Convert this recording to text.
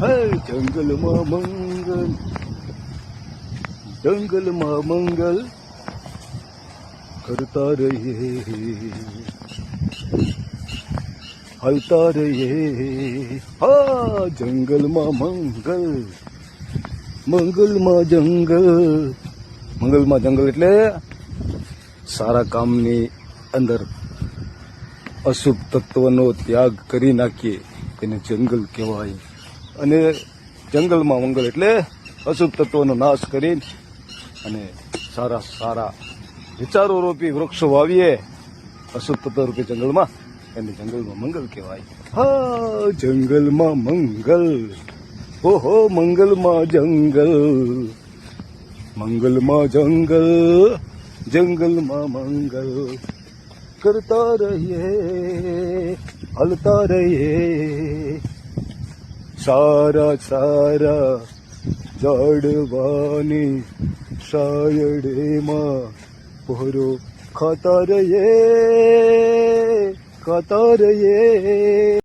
હે જંગલમાં મંગલ, જંગલમાં મંગલ કરતા રહીએ, હલતા રહીએ. હા જંગલમાં મંગલ, મંગલમાં જંગલ. મંગલમાં જંગલ એટલે સારા કામની અંદર અશુભ તત્વનો ત્યાગ કરી નાખીએ તેને જંગલ કહેવાય. અને જંગલમાં મંગલ એટલે અશુભ તત્વનો નાશ કરી અને સારા સારા વિચારો રૂપી વૃક્ષો વાવીએ અશુભ તત્વ રૂપી જંગલમાં, એને જંગલમાં મંગલ કહેવાય. હા જંગલમાં મંગલ, ઓહો મંગલમાં જંગલ, મંગલમાં જંગલ, જંગલમાં મંગલ કરતા રહીએ, હલતા રહીએ. સારા સારા ઝાડવાની શાયડેમાં પહોરો ખાતા રહીએ, ખાતા રહીએ.